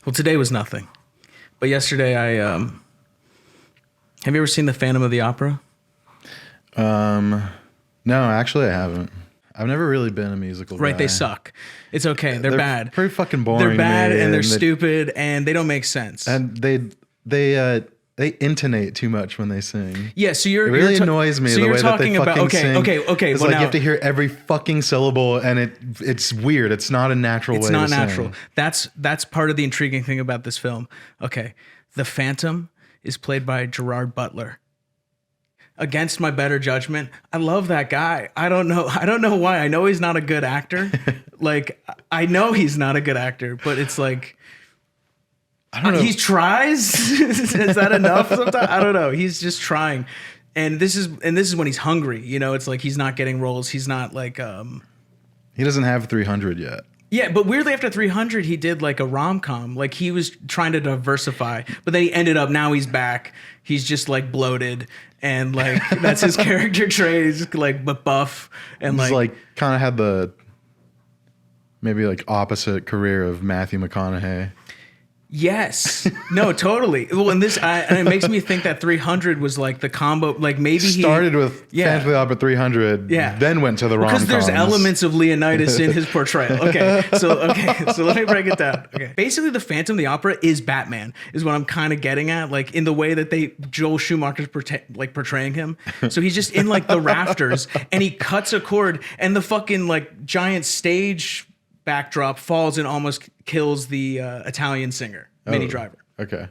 Well, today was nothing. But yesterday have you ever seen The Phantom of the Opera? No, actually I haven't. I've never really been a musical guy. Right, they suck. It's okay. They're bad. Pretty fucking boring. They're bad to me, and they're stupid and they don't make sense. And they intonate too much when they sing. Yeah, so you're it really you're annoys me so the you're way that they talking about fucking sing. Okay. It's Well, like now, you have to hear every fucking syllable, and it's weird. It's not a natural way. It's not to natural. Sing. That's part of the intriguing thing about this film. Okay, the Phantom is played by Gerard Butler. Against my better judgment, I love that guy. I don't know why. I know he's not a good actor. Like, I know he's not a good actor, but it's like, I don't know. He tries. Is that enough? Sometimes I don't know. He's just trying, and this is when he's hungry. You know, it's like he's not getting roles. He's not like he doesn't have 300 yet. Yeah, but weirdly after 300, he did like a rom-com. Like he was trying to diversify, but then he ended up, now he's back. He's just like bloated and like, that's his character trait. He's like buff and he's like kind of had the maybe like opposite career of Matthew McConaughey. Yes. No, totally. Well, and it makes me think that 300 was like the combo. Like maybe he started with Phantom of the Opera 300, then went to the rom-coms. Because there's elements of Leonidas in his portrayal. Okay, so let me break it down. Okay, basically, the Phantom of the Opera is Batman, is what I'm kind of getting at. Like in the way that Joel Schumacher's portraying him. So he's just in like the rafters, and he cuts a cord, and the fucking like giant stage backdrop falls and almost kills the Italian singer, Minnie Driver. Okay.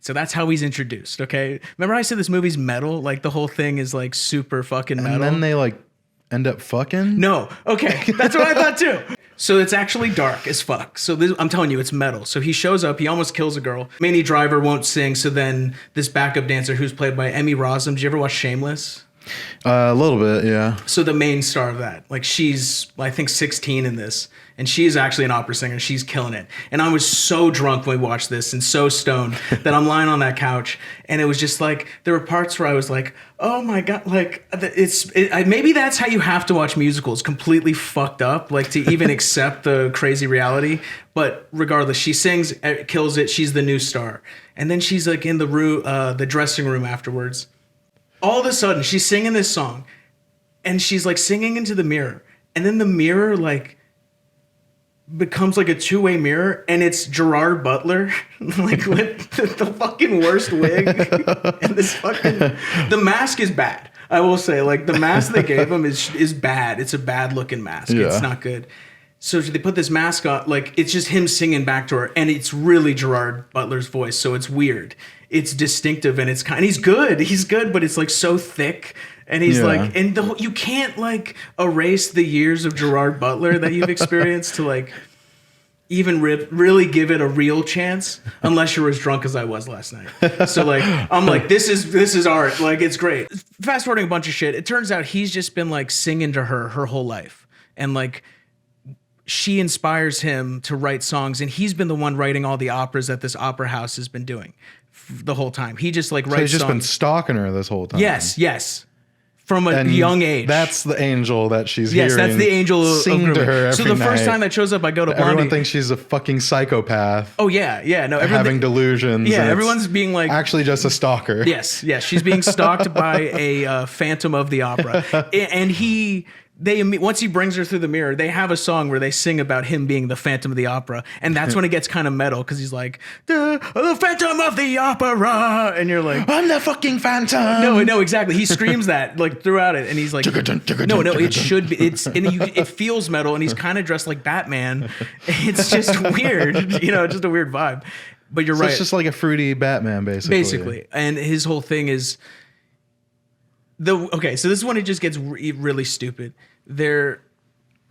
So that's how he's introduced, okay? Remember I said this movie's metal? Like the whole thing is like super fucking metal. And then they like end up fucking? No. Okay. That's what I thought too. So it's actually dark as fuck. So I'm telling you, it's metal. So he shows up, he almost kills a girl. Minnie Driver won't sing, so then this backup dancer who's played by Emmy Rossum. Did you ever watch Shameless? A little bit, yeah. So the main star of that, like she's, I think 16 in this, and she is actually an opera singer. She's killing it. And I was so drunk when we watched this and so stoned that I'm lying on that couch, and it was just like, there were parts where I was like, oh my God, like maybe that's how you have to watch musicals, completely fucked up, like to even accept the crazy reality. But regardless, she sings, kills it. She's the new star. And then she's like in the room, the dressing room afterwards. All of a sudden, she's singing this song, and she's like singing into the mirror, and then the mirror like becomes like a two-way mirror, and it's Gerard Butler, like with the fucking worst wig, and this fucking the mask is bad. I will say, like the mask they gave him is bad. It's a bad looking mask. Yeah. It's not good. So they put this mask on, like it's just him singing back to her, and it's really Gerard Butler's voice, so it's weird. It's distinctive, and he's good, but it's like so thick, and he's like, and you can't like erase the years of Gerard Butler that you've experienced to like even really give it a real chance, unless you're as drunk as I was last night. So like, I'm like, this is art, like it's great. Fast forwarding a bunch of shit, it turns out he's just been like singing to her whole life, and like she inspires him to write songs, and he's been the one writing all the operas that this opera house has been doing the whole time. He just like writes songs. So he's just been stalking her this whole time. Yes. From a young age. That's the angel that she's hearing. Yes, that's the angel sing to her every So the first time that shows up, I go to Blondie. Everyone thinks she's a fucking psychopath. Oh yeah. No, having delusions. Yeah, everyone's being like actually just a stalker. Yes, she's being stalked by a Phantom of the Opera, and once he brings her through the mirror, they have a song where they sing about him being the Phantom of the Opera, and that's when it gets kind of metal because he's like the Phantom of the Opera, and you're like, I'm the fucking Phantom. No, exactly. He screams that like throughout it, and he's like, no, it should be. It feels metal, and he's kind of dressed like Batman. It's just weird, just a weird vibe. But you're right. It's just like a fruity Batman, basically. And his whole thing is. So this is when it just gets really stupid.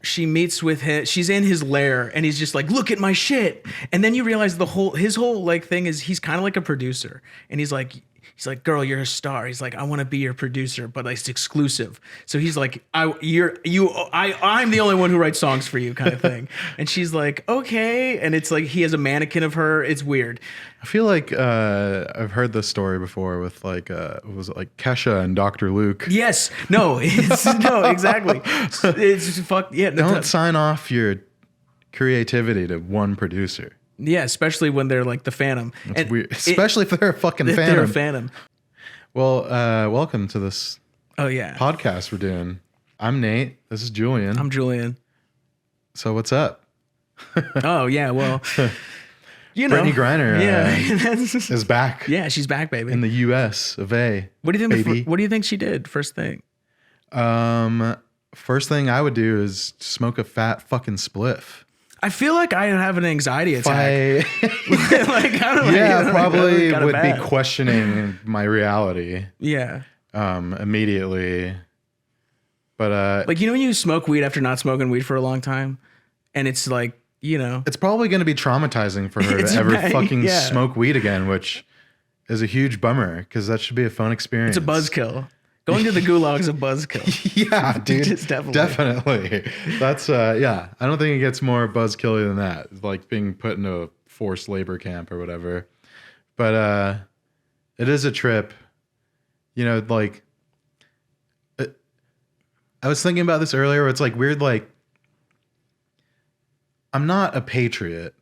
She meets with him. She's in his lair, and he's just like, "Look at my shit." And then you realize his whole like thing is he's kind of like a producer, and he's like, "Girl, you're a star." He's like, "I want to be your producer, but it's exclusive." So he's like, I'm the only one who writes songs for you," kind of thing. And she's like, "Okay." And it's like he has a mannequin of her. It's weird. I feel like I've heard this story before with like was it like Kesha and Dr. Luke? Yes. No. No. Exactly. It's fuck. Yeah. Don't sign off your creativity to one producer. Yeah, especially when they're like the Phantom. It's weird. Especially if they're a fucking if Phantom. they're a Phantom. Well, welcome to this Oh yeah. podcast we're doing. I'm Nate. This is Julian. I'm Julian. So what's up? Oh yeah, well, you know, Brittany Griner yeah, is back yeah, she's back, baby. in the U.S. of A. What do you think? baby. What do you think she did? First thing. First thing I would do is smoke a fat fucking spliff. I feel like I have an anxiety attack. Like, I don't know. Yeah, probably kinda would bad. be questioning my reality Yeah. immediately. But Like, you know when you smoke weed after not smoking weed for a long time? And it's like, you know. it's probably going to be traumatizing for her It's to ever bad, fucking yeah. smoke weed again, which is a huge bummer because that should be a fun experience. It's a buzzkill. Going to the gulag is a buzzkill. Yeah, dude. Just definitely. Definitely. That's yeah. I don't think it gets more buzzkilly than that. It's like being put into a forced labor camp or whatever. But it is a trip. You know, like I was thinking about this earlier. Where it's like weird. Like I'm not a patriot,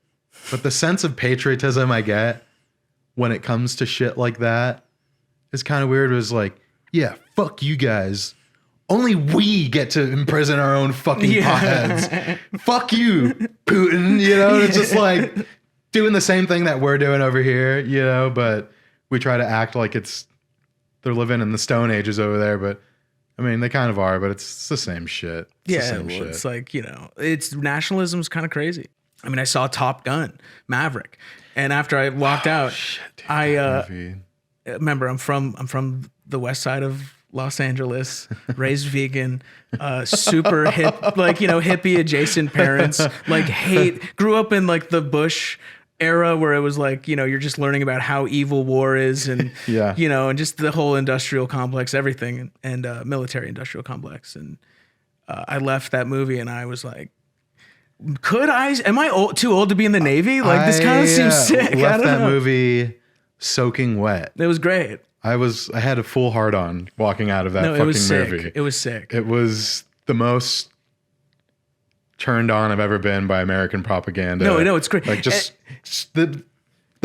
but the sense of patriotism I get when it comes to shit like that is kind of weird. It was like, yeah, fuck you guys. Only we get to imprison our own fucking potheads. Fuck you, Putin. You know, it's just like doing the same thing that we're doing over here, you know, but we try to act like they're living in the Stone Ages over there. But I mean, they kind of are, but it's the same shit. It's the same shit. It's like, you know, nationalism's kind of crazy. I mean, I saw Top Gun, Maverick. And after I walked out, Shit, dude, I that movie. remember I'm from the west side of Los Angeles, raised vegan, super hip, like, you know, hippie adjacent parents, like grew up in like the Bush era where it was like, you know, you're just learning about how evil war is and, Yeah. you know, and just the whole industrial complex, everything, and military industrial complex. And I left that movie and I was like, am I too old to be in the Navy? Like, this kind of seems sick. I Left don't that know. movie soaking wet. It was great. I had a full heart on walking out of that fucking It was sick. movie. It was sick. It was the most turned on I've ever been by American propaganda. No, it's great. Like just the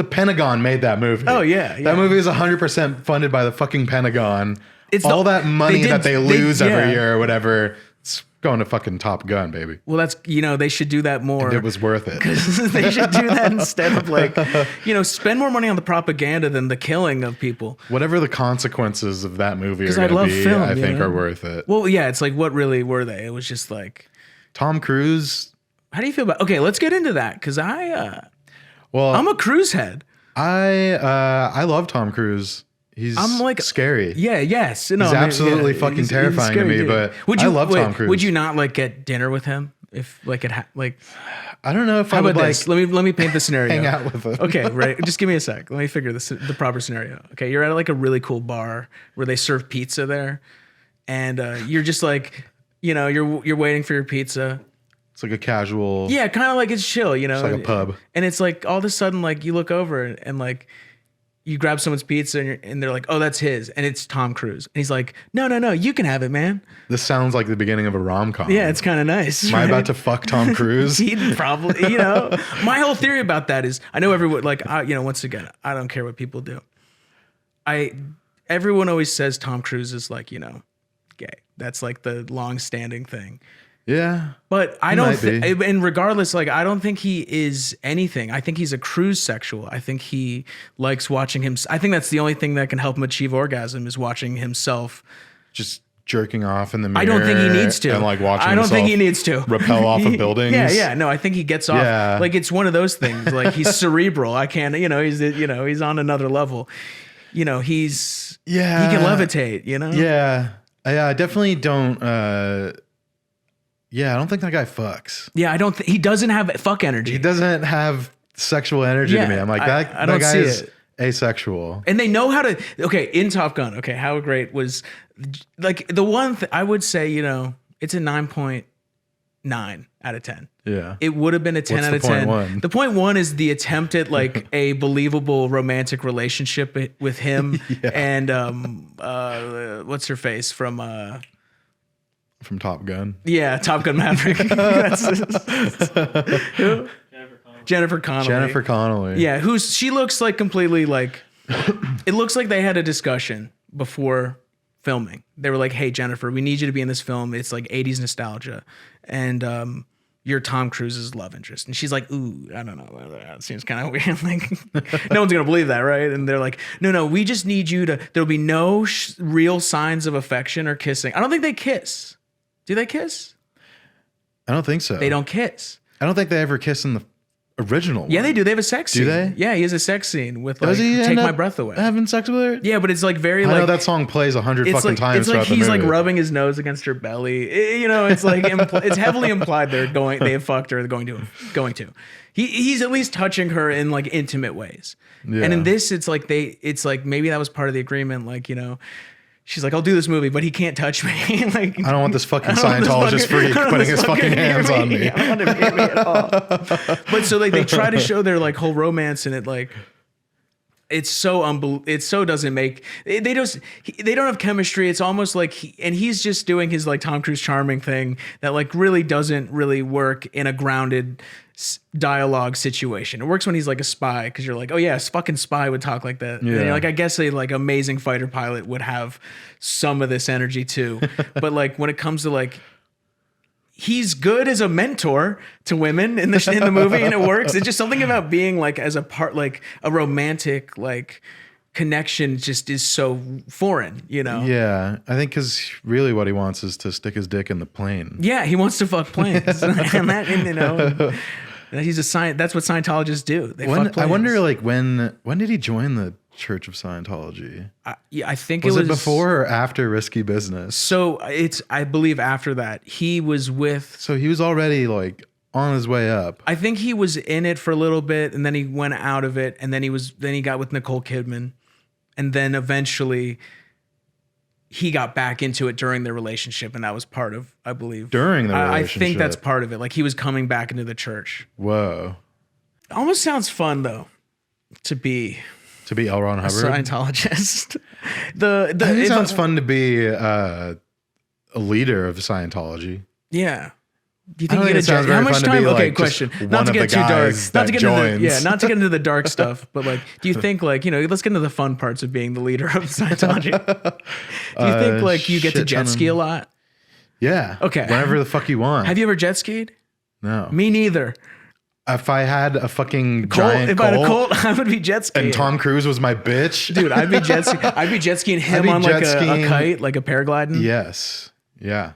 Pentagon made that movie. Oh, yeah. That movie is 100% funded by the fucking Pentagon. It's all that money that they lose every yeah. year or whatever, it's going to fucking Top Gun, baby. Well, that's, you know, they should do that more. It was worth it. They should do that instead of like, you know, spend more money on the propaganda than the killing of people. Whatever the consequences of that movie are 'Cause I going love to be, film, I you think know? are worth it. Well, yeah, it's like, what really were they? It was just like, Tom Cruise. how do you feel about? Okay, let's get into that because Well, I'm a cruise head. I love Tom Cruise. He's like scary. Yeah, yes, no, He's absolutely fucking he's terrifying to scary, me, dude. but I love Tom Cruise. Would you not like get dinner with him if like like? I don't know if How I would about like this? Let me paint the scenario. hang out with him. Okay, right. Just give me a sec. Let me figure the proper scenario. Okay, you're at like a really cool bar where they serve pizza there, and you're just like, you know, you're waiting for your pizza. It's like a casual. Yeah, kind of like it's chill, you know. It's like a pub. And it's like all of a sudden, like you look over and like you grab someone's pizza and they're like, oh, that's his, and it's Tom Cruise, and he's like, no, you can have it, man. This sounds like the beginning of a rom-com. Yeah, it's kind of nice. Am I right? about to fuck Tom Cruise? He'd probably, you know, my whole theory about that is I know everyone, like, you know, once again, I don't care what people do. Everyone always says Tom Cruise is like, you know, gay. That's like the long-standing thing. Yeah. But I He don't might be. think, and regardless, like, I don't think he is anything. I think he's a cruise sexual. I think he likes watching him. I think that's the only thing that can help him achieve orgasm is watching himself. Just jerking off in the mirror. I don't think he needs to. And like watching I don't think he himself needs to rappel off of buildings. Yeah. No, I think he gets off. Yeah. Like it's one of those things. Like he's cerebral. I can't. You know, he's on another level. You know, he can levitate. You know. Yeah. I definitely don't. Yeah, I don't think that guy fucks. Yeah, I don't. He doesn't have fuck energy. He doesn't have sexual energy Yeah, to me. I'm like, I don't guy see is it. asexual. And they know how to. Okay, in Top Gun. Okay, how great was like the one I would say. You know, it's a 9.9 out of 10. Yeah. It would have been a 10 What's out the of point 10. one? The point one is the attempt at like a believable romantic relationship with him and what's her face from Top Gun. Top Gun Maverick. Who? Jennifer Connelly. Jennifer Connelly. Yeah, she looks like completely like. It looks like they had a discussion before filming. They were like, "Hey Jennifer, we need you to be in this film. It's like 80s nostalgia, and you're Tom Cruise's love interest." And she's like, "Ooh, I don't know. That seems kind of weird. Like, no one's gonna believe that, right?" And they're like, "No, we just need you to. There'll be no real signs of affection or kissing. I don't think they kiss. Do they kiss? I don't think so. They don't kiss. I don't think they ever kiss in the original one. Yeah, they do. They have a sex scene. Do they? Yeah, he has a sex scene with like, Does he Take end My up Breath Away. having sex with her? Yeah, but it's like very I like. know that song plays 100 fucking times It's like throughout the he's movie. like rubbing his nose against her belly. It's like it's heavily implied they have fucked her. They're going to. He's at least touching her in like intimate ways. Yeah. And in this, it's like maybe that was part of the agreement. Like, she's like, I'll do this movie, but he can't touch me. Like, I don't want this fucking Scientologist freak putting his fucking hands on me. I don't want him near me at all. But so like they try to show their like whole romance, and it like it so doesn't make they don't have chemistry. It's almost like he's just doing his like Tom Cruise charming thing that like really doesn't really work in a grounded dialogue situation. It works when he's like a spy, because you're like, oh yeah, a fucking spy would talk like that. Yeah. And you're like, I guess a like amazing fighter pilot would have some of this energy too. But like when it comes to like, he's good as a mentor to women in the movie, and it works. It's just something about being like as a part, like a romantic like connection just is so foreign, Yeah, I think because really what he wants is to stick his dick in the plane. Yeah, he wants to fuck planes. And he's a science. That's what Scientologists do. They fuck planes. I wonder, like, when did he join the Church of Scientology? I think was it before or after Risky Business? So I believe after that. He was with. So he was already like on his way up. I think he was in it for a little bit, and then he went out of it, and then he got with Nicole Kidman, and then eventually he got back into it during their relationship, and that was part of, I believe. During the relationship? I think that's part of it. Like, he was coming back into the church. Whoa. It almost sounds fun, though, to be L. Ron Hubbard? A Scientologist. I think it sounds fun to be a leader of Scientology. Yeah. Do you think you get a how much time? Okay, question. Not to get too dark. Not to get into the dark stuff. But like, do you think like let's get into the fun parts of being the leader of Scientology? Do you think like you get to jet ski a lot? Yeah. Okay. Whenever the fuck you want. Have you ever jet skied? No. Me neither. If I had a fucking giant Colt, I had a Colt, I would be jet skiing. And Tom Cruise was my bitch. Dude, I'd be jet skiing him on like a kite, like a paragliding. Yes. Yeah.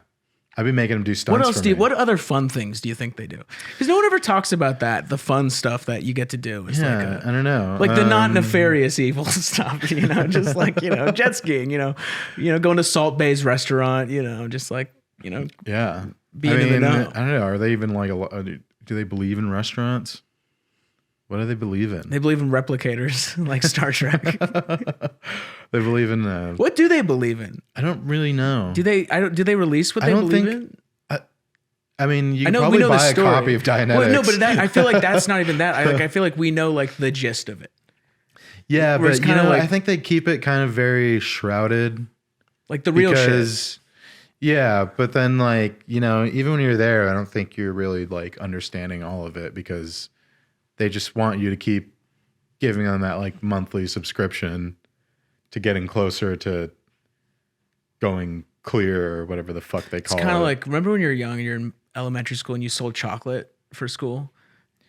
I'd be making him do stunts. What other fun things do you think they do? Because no one ever talks about that, the fun stuff that you get to do. It's I don't know. Like the not nefarious evil stuff, just like, jet skiing, going to Salt Bay's restaurant, just like, yeah. being in the know. I don't know. Are they even like, do they believe in restaurants? What do they believe in? They believe in replicators, like Star Trek. They believe in. What do they believe in? I don't really know. Do they release what they believe in? I mean, you can probably buy a copy of Dianetics. Well, no, but I feel like that's not even that. I feel like we know like the gist of it. Yeah, but I think they keep it kind of very shrouded, like the real shit. Yeah, but then like even when you're there, I don't think you're really like understanding all of it, because they just want you to keep giving them that like monthly subscription to getting closer to going clear or whatever the fuck they call it. It's kind of like, remember when you were young and you're in elementary school and you sold chocolate for school?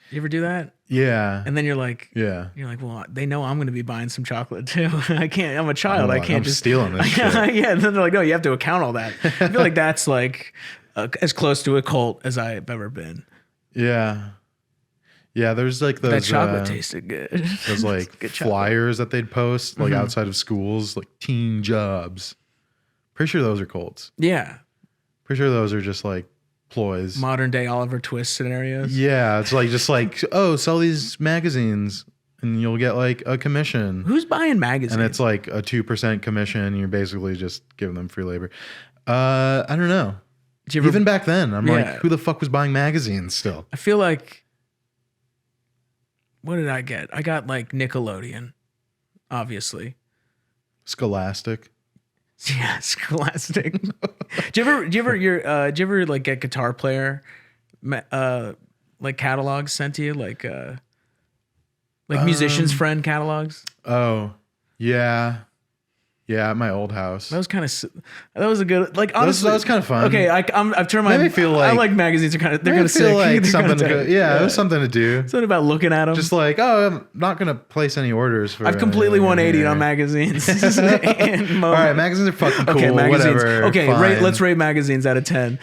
You ever do that? Yeah. And then you're like, well, they know I'm going to be buying some chocolate too. I can't, I'm a child. I can't just stealing this shit. Yeah. And then they're like, no, you have to account all that. I feel like that's like as close to a cult as I've ever been. Yeah. Yeah, there's like those. That chocolate tasted good. Those like flyers that they'd post like outside of schools, like teen jobs. Pretty sure those are cults. Yeah. Pretty sure those are just like ploys. Modern day Oliver Twist scenarios. Yeah, it's like just like, oh, sell these magazines and you'll get like a commission. Who's buying magazines? And it's like a 2% commission. You're basically just giving them free labor. I don't know. Even back then, I'm like, who the fuck was buying magazines still? I feel like. What did I get? I got like Nickelodeon, obviously. Scholastic. Yeah, Scholastic. do you ever like get Guitar Player like catalogs sent to you, like musician's friend catalogs? Oh, yeah. Yeah, at my old house. That was kind of, that was a good, like, honestly. That was kind of fun. Okay, I've turned my, Made me feel like, I like magazines are kind of, they're made kind me of feel sick. like They're something kinda to go, tight. yeah, it was something to do. Something about looking at them. Just like, oh, I'm not going to place any orders for I've completely anything 180 here. on magazines. All right, magazines are fucking cool. Okay, magazines. Whatever. Okay, fine. let's rate magazines out of 10.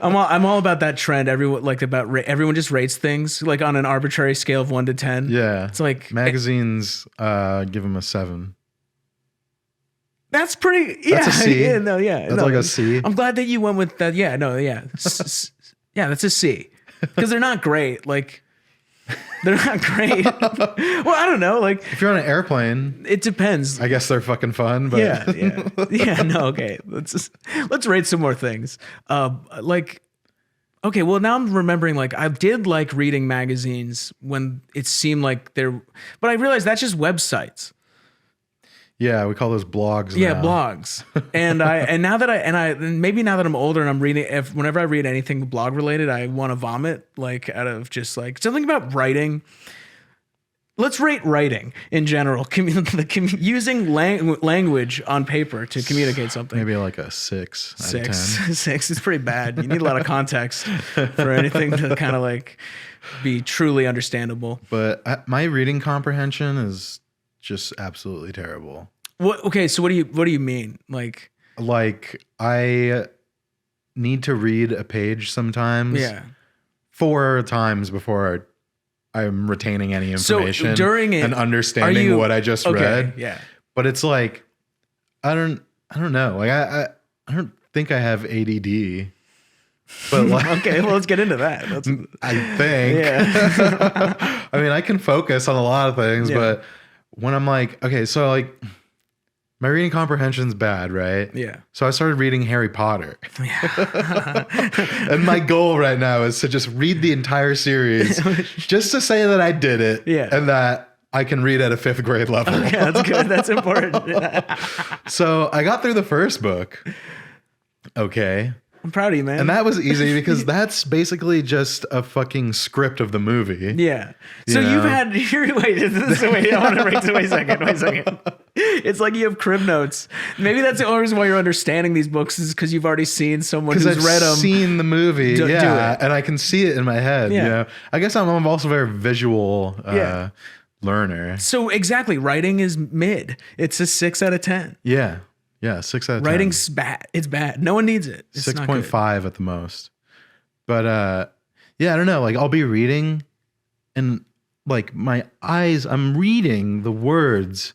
I'm all about that trend. Everyone just rates things like on an arbitrary scale of 1 to 10. Yeah. It's like magazines, give them a 7. that's pretty. Yeah, That's a C. Yeah, no, yeah, That's no. like a C. I'm glad that you went with that. Yeah, no, yeah, yeah. That's a C because they're not great. Like they're not great. Well, I don't know. Like If you're on an airplane, it depends. I guess they're fucking fun. But Yeah. No, okay. Let's rate some more things. Okay, well now I'm remembering like I did like reading magazines when it seemed like but I realized that's just websites. yeah, we call those blogs. Yeah, now. blogs. And maybe now that I'm older and I'm reading, whenever I read anything blog related, I want to vomit like out of just like something about writing. Let's rate writing in general, using language on paper to communicate something. Maybe like a 6 out of 10. 6 is pretty bad. You need a lot of context for anything to kind of like be truly understandable. But my reading comprehension is just absolutely terrible. What? Okay, so what do you mean? Like I need to read a page sometimes. Yeah. 4 times before I'm retaining any information. So during it, and understanding what I just read. Yeah. But it's like I don't know. Like I don't think I have ADD. But like Okay, well let's get into that. I think. Yeah. I mean, I can focus on a lot of things, Yeah. but when I'm like, okay, so like my reading comprehension's bad, right? Yeah. So I started reading Harry Potter. Yeah. And my goal right now is to just read the entire series just to say that I did it. Yeah. And that I can read at a 5th grade level. Yeah, that's good. That's important. So I got through the first book. Okay. I'm proud of you, man. And that was easy because that's basically just a fucking script of the movie. Yeah. So You you've know? had wait, I want to break wait a second. It's like you have crib notes. Maybe that's the only reason why you're understanding these books is because you've already seen someone who's Because I've read them. seen the movie, do it. and I can see it in my head. Yeah. You know, I guess I'm also a very visual Yeah. learner. So exactly, writing is mid. It's a 6 out of 10. Yeah, 6 out of 10. Writing's bad. It's bad. No one needs it. It's not good. 6.5 at the most. But yeah, I don't know. Like I'll be reading, and like my eyes, I'm reading the words,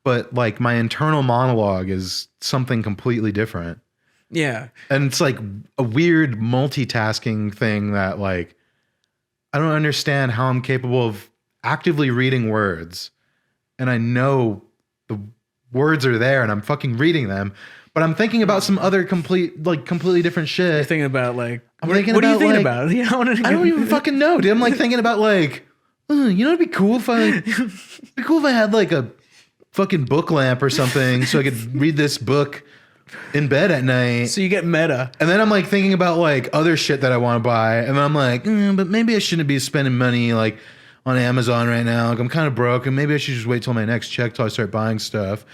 but like my internal monologue is something completely different. Yeah. And it's like a weird multitasking thing that like I don't understand how I'm capable of actively reading words, and I know the words are there and I'm fucking reading them, but I'm thinking about some other completely different shit. You're thinking about like I'm what thinking are you about, thinking like- about? Yeah, I don't even fucking know, dude. I'm like thinking about like, you know, it'd be cool if I had like a fucking book lamp or something so I could read this book in bed at night. So you get meta. And then I'm like thinking about like other shit that I want to buy, and then I'm like, but maybe I shouldn't be spending money like on Amazon right now. Like I'm kind of broke, and maybe I should just wait till my next check till I start buying stuff.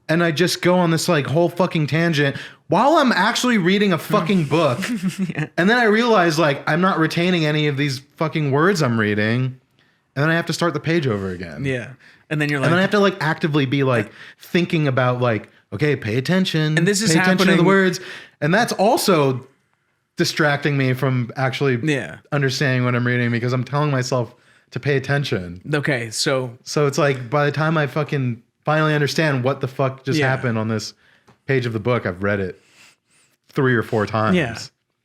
And I just go on this like whole fucking tangent while I'm actually reading a fucking book. Yeah. And then I realize like I'm not retaining any of these fucking words I'm reading. And then I have to start the page over again. Yeah. And then you're And then I like have to like actively be like thinking about like, okay, pay attention. And this is pay attention to the happening- words. And that's also distracting me from actually Yeah. understanding what I'm reading because I'm telling myself to pay attention. okay, so So it's like by the time I fucking finally understand what the fuck just Yeah. happened on this page of the book, I've read it 3 or 4 times. yeah.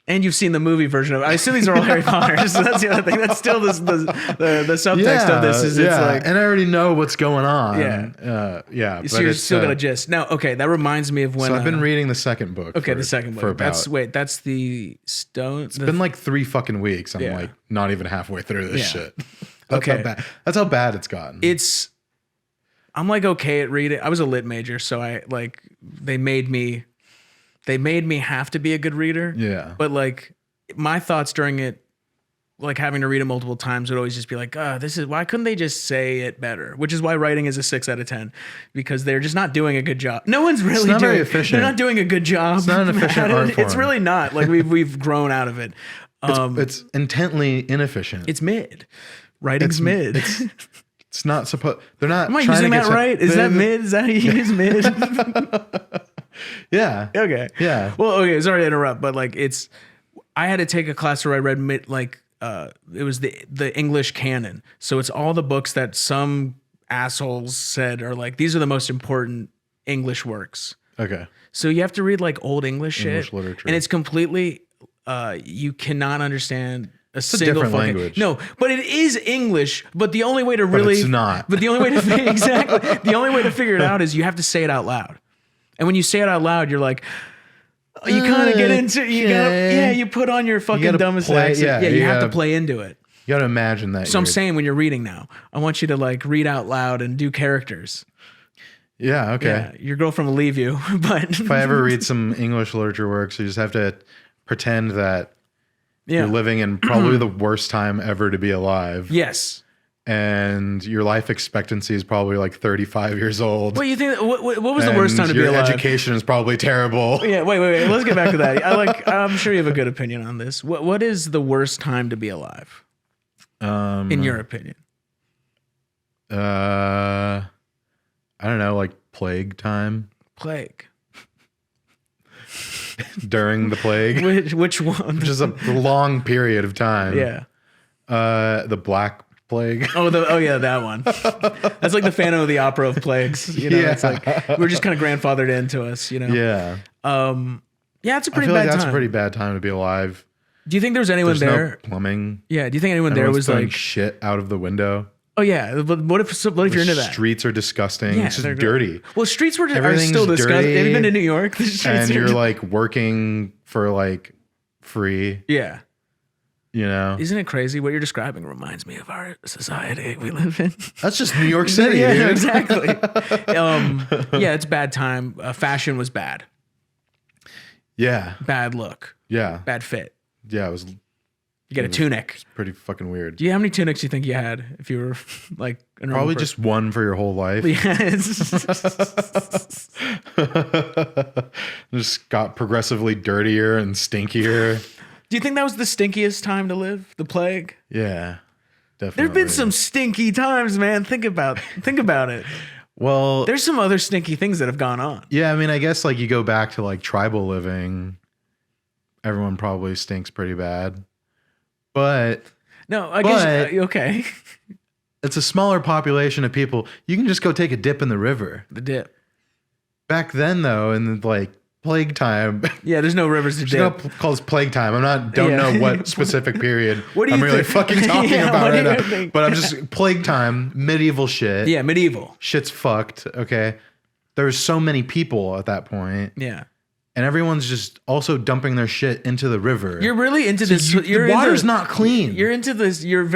And you've seen the movie version of it. I assume these are all Harry Potter. So that's the other thing. That's still the subtext of this is it's like and I already know what's going on. Yeah. Yeah. so but you're it's, still got a gist. Now, okay, that reminds me of when So I've been reading the second book. okay, the second for book. about. That's the stone. It's been like 3 fucking weeks. I'm Yeah. like not even halfway through this Yeah. shit. That's Okay. how bad. That's how bad it's gotten. I'm like okay at reading. I was a lit major, so I like they made me have to be a good reader. yeah. But like my thoughts during it like having to read it multiple times would always just be like, why couldn't they just say it better? Which is why writing is a 6 out of 10, because they're just not doing a good job. No one's really not doing very efficient. They're not doing a good job. It's not an efficient art form. It's really not. Like we've grown out of it. It's intently inefficient. It's mid. Writing's mid. It's not supposed. They're not. Am I trying using to that get right? Is that mid? Is that how you use mid? Yeah. Okay. Yeah. Well, okay. Sorry to interrupt, but like I had to take a class where I read it was the English canon. So it's all the books that some assholes said are like, these are the most important English works. Okay. So you have to read like old English shit, literature. and it's completely you cannot understand a single different fucking language. No, but it is English. But the only way to really it's not. But the only way to exactly the only way to figure it out is you have to say it out loud. And when you say it out loud, you're like, you kind of get into you put on your fucking dumbest accent. Yeah, you have to play into it. You got to imagine that. So I'm saying when you're reading now, I want you to like read out loud and do characters. Yeah. Okay. Yeah, your girlfriend will leave you, but If I ever read some English literature works, you just have to pretend that yeah. you're living in probably the worst time ever to be alive. Yes. And your life expectancy is probably like 35 years old. What you think? What was the worst time to be alive? Your education is probably terrible. Yeah. Wait. Let's get back to that. I'm sure you have a good opinion on this. What is the worst time to be alive? In your opinion? I don't know, like plague time. Plague. During the plague. Which one? Which is a long period of time. Yeah. The Black Plague. Oh yeah, that one. That's like the Phantom of the Opera of plagues. You know, Yeah. It's like we're just kind of grandfathered into us. You know. Yeah. Yeah, it's a I pretty feel bad like that's time. a pretty bad time to be alive. Do you think there was anyone There's there? no plumbing. Yeah. Do you think anyone there Everyone's was throwing like, shit out of the window? oh yeah, but what if you're into that? Streets are disgusting. Yeah, it's they're just dirty. Well, streets are Everything's still disgusting. dirty, Have you been to New York? The streets And are you're like working for like free, yeah. you know? Isn't it crazy? What you're describing reminds me of our society we live in. That's just New York City, Yeah, dude. exactly. Yeah, it's bad time. Fashion was bad. Yeah. Bad look. Yeah. Bad fit. Yeah. It was You get a tunic. pretty fucking weird. Do you how many tunics you think you had if you were like a normal Probably person? just one for your whole life. Yeah, Just got progressively dirtier and stinkier. Do you think that was the stinkiest time to live? The plague? Yeah. Definitely. There've been some stinky times, man. Think about it. Well, There's some other stinky things that have gone on. yeah, I mean, I guess like you go back to like tribal living, everyone probably stinks pretty bad. But No, I guess okay. it's a smaller population of people. You can just go take a dip in the river. The dip. Back then, though, in like plague time, Yeah, there's no rivers to just dip. gonna call this plague time. Don't Yeah. know what specific period What do you I'm really think? fucking talking Yeah, about what do right you now. think? But I'm just plague time, medieval shit. Yeah, medieval. Shit's fucked. Okay, there's so many people at that point, Yeah. and everyone's just also dumping their shit into the river. You're really into this. You're the water's into, not clean. You're into this. You're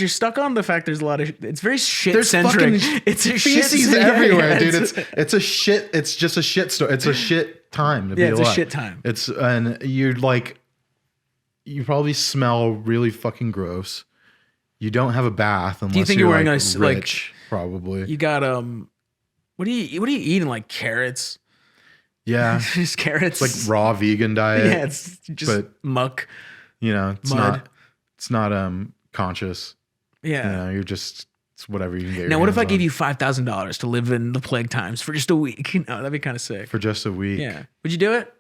stuck on the fact there's a lot of. It's very shit There's centric. fucking It's a shit feces yeah, everywhere, yeah, dude. It's a shit. It's just a shit story. It's a shit time to be alive. it's a shit time. It's and you probably smell really fucking gross. You don't have a bath unless think you're wearing like, a like- rich, probably. You got What do you eating? Like carrots? Yeah, Just carrots. like raw vegan diet. yeah, it's just but- muck. You know, Mud. it's not conscious. Yeah. You know, you're just it's whatever you can get. Now, your what if I hands gave on you $5,000 to live in the plague times for just a week? You know, that'd be kind of sick. for just a week? Yeah. Would you do it?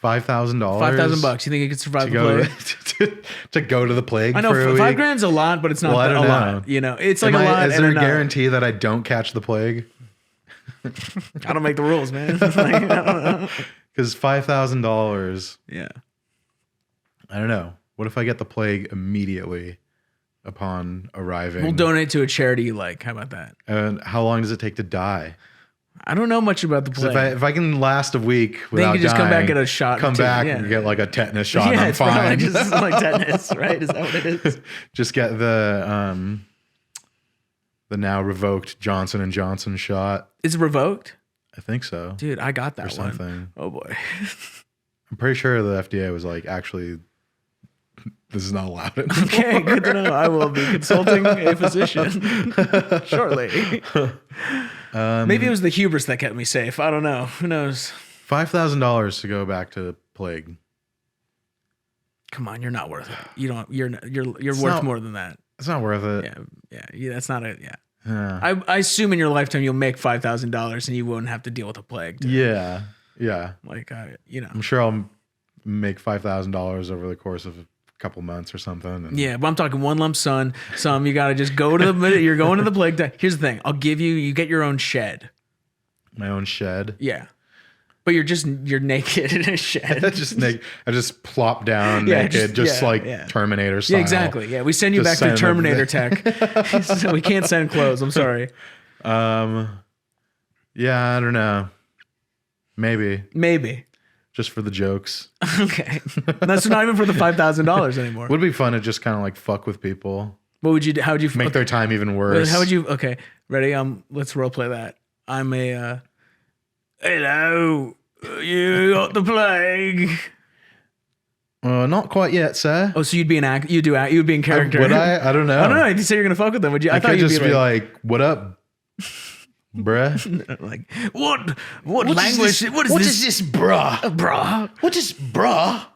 $5,000. $5,000. You think you could survive to the go plague? to go to the plague. I know for a $5 week? grand's a lot, but it's not Well, I a don't lot. know. You know, it's like a lot. Is and there a not. guarantee that I don't catch the plague? I don't make the rules, man. Like, I don't know. Because $5,000, Yeah. I don't know. What if I get the plague immediately upon arriving? We'll donate to a charity you like. How about that? And how long does it take to die? I don't know much about the 'Cause plague. if I can last a week without you just dying, come back, get a shot, come too. back Yeah. and get like a tetanus shot, yeah, and I'm it's probably fine. just like tetanus, right? Is that what it is? Just get the now revoked Johnson and Johnson shot. Is it revoked? I think so. Dude, I got that Or one. something. Oh boy. I'm pretty sure the FDA was like, actually, this is not allowed anymore. Okay, good to know. I will be consulting a physician shortly. Maybe it was the hubris that kept me safe. I don't know. Who knows? $5,000 to go back to plague. Come on, you're not worth it. You don't. You're worth more than that. It's not worth it. Yeah. That's not it. Yeah. I assume in your lifetime you'll make $5,000 and you won't have to deal with a plague. Yeah. Like I'm sure I'll make $5,000 over the course of a couple months or something. And yeah, but I'm talking one lump sum. You got to just go to the. You're going to the plague. Here's the thing. I'll give you. You get your own shed. My own shed. Yeah. But you're naked in a shed. I just plop down naked, Terminator style. Yeah, exactly. Yeah, we send you back to Terminator tech. So we can't send clothes. I'm sorry. Yeah, I don't know. Maybe. Just for the jokes. Okay. That's not even for the $5,000 anymore. Would be fun to just kind of like fuck with people. What would you do? How would you make their time even worse? How would you? Okay, ready? Let's role play that. I'm a. Hello. You got the plague. Not quite yet, sir. Oh, so you'd be an act. You'd be in character. Would I? I don't know. I don't know. You say you're gonna fuck with them. Would you? I thought you'd just be like, "What up, bruh?" Like, what language? What is this, bruh? Bruh. What is bruh?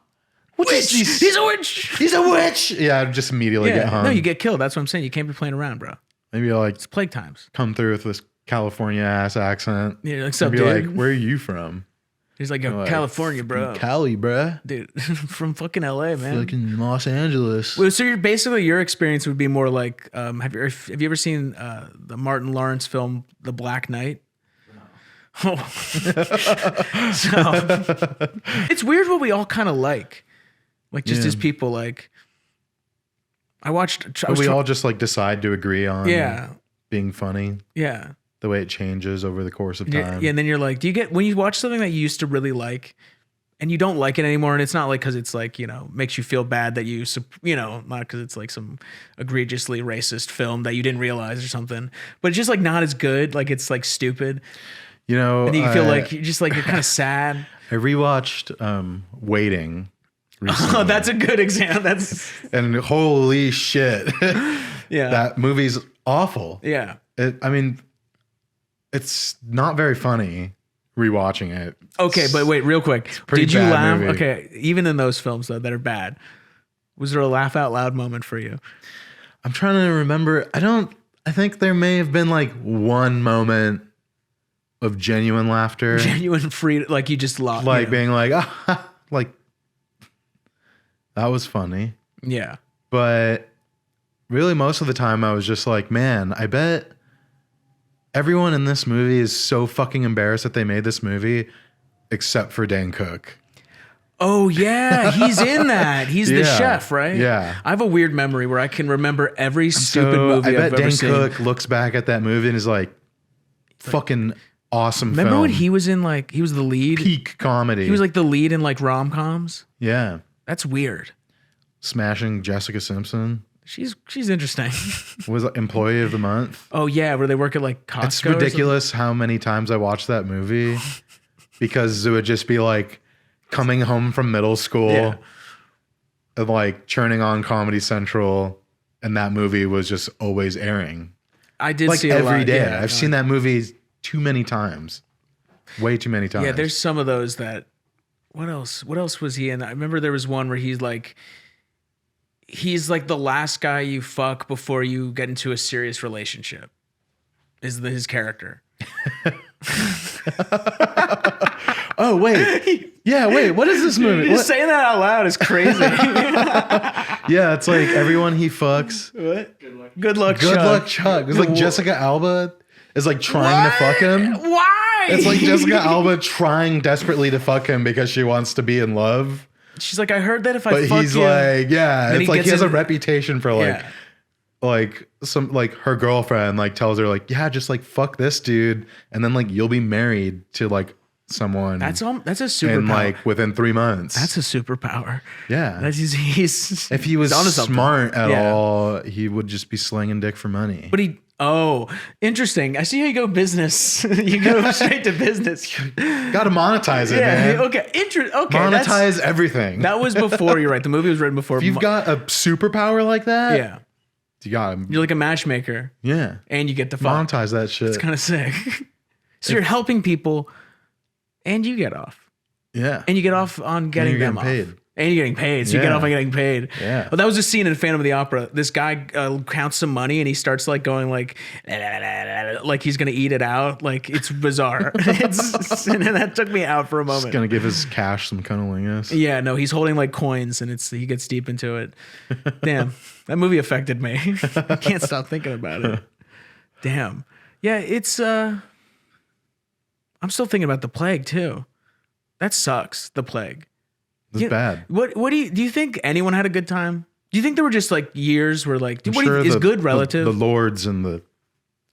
What witch. is this? He's a witch. He's a witch. Yeah, I'd just immediately get hung. No, you get killed. That's what I'm saying. You can't be playing around, bro. Maybe I'll like it's plague times. Come through with this California ass accent. Yeah, like, sup, be dude? like, where are you from? He's like, California, bro. Cali, bro. Dude, from fucking LA, man. Fucking Los Angeles. Well, so basically your experience would be more like, have you ever seen the Martin Lawrence film, The Black Knight? No. Oh. So, it's weird what we all kind of like just as people, like, we all just like decide to agree on being funny. Yeah. The way it changes over the course of time. Yeah, and then you're like, when you watch something that you used to really like and you don't like it anymore, and it's not like because it's like, makes you feel bad that not because it's like some egregiously racist film that you didn't realize or something, but it's just like not as good, like it's like stupid. And you feel like you're just like, you're kind of sad. I rewatched Waiting recently. Oh, that's a good example. And holy shit. Yeah. That movie's awful. Yeah. It's not very funny rewatching it. Okay, but wait, real quick. Did you laugh? Movie. Okay, even in those films though that are bad, was there a laugh out loud moment for you? I'm trying to remember. I think there may have been like one moment of genuine laughter. Genuine free, like you just laughed. Like being like, like that was funny. Yeah. But really most of the time I was just like, man, I bet everyone in this movie is so fucking embarrassed that they made this movie, except for Dan Cook. Oh, yeah. He's in that. He's the chef, right? Yeah. I have a weird memory where I can remember every stupid movie I've ever seen. I bet Dan Cook looks back at that movie and is like, fucking awesome Remember film. when he was in like, he was the lead? Peak comedy. He was like the lead in like rom-coms? Yeah. That's weird. Smashing Jessica Simpson. She's interesting. Was employee of the month. Oh yeah, where they work at like Costco. It's ridiculous how many times I watched that movie because it would just be like coming home from middle school and like churning on Comedy Central, and that movie was just always airing. I did like see every day. Yeah, I've seen that movie too many times, way too many times. Yeah, there's some of those that. What else? What else was he in? I remember there was one where he's like the last guy you fuck before you get into a serious relationship. Is his character? Oh wait, yeah, wait. What is this movie? Just saying that out loud is crazy. Yeah, it's like everyone he fucks. What? Good luck, Chuck. It's like Jessica Alba is like trying to fuck him. Why? It's like Jessica Alba trying desperately to fuck him because she wants to be in love. She's like, I heard that if I but fuck he's you, like, yeah, it's like he has a in, reputation for like some like her girlfriend like tells her like, yeah, just like fuck this dude, and then like you'll be married to like someone. That's a superpower. And like within 3 months. That's a superpower. Yeah. That's he's if he was onto something. smart at all, he would just be slinging dick for money. But interesting. I see how you go business. You go straight to business. Got to monetize it, man. Okay. Okay. Monetize everything. That was before. You're right. The movie was written before. If you've got a superpower like that, yeah, you got him. You're like a matchmaker. Yeah, and you get to fuck. Monetize that shit. It's kind of sick. So you're helping people, and you get off. Yeah, and you get off on getting them paid. Off. And you're getting paid, so you get off on getting paid. Yeah. Well, that was a scene in Phantom of the Opera. This guy counts some money and he starts like going like he's gonna eat it out. Like it's bizarre. And that took me out for a moment. He's gonna give his cash some cunnilingus. Yeah, no, he's holding like coins and he gets deep into it. Damn, that movie affected me. I can't stop thinking about it. Damn. Yeah, it's I'm still thinking about the plague too. That sucks. The plague. It's bad. What do you think anyone had a good time? Do you think there were just like years where like is good relative? The lords and the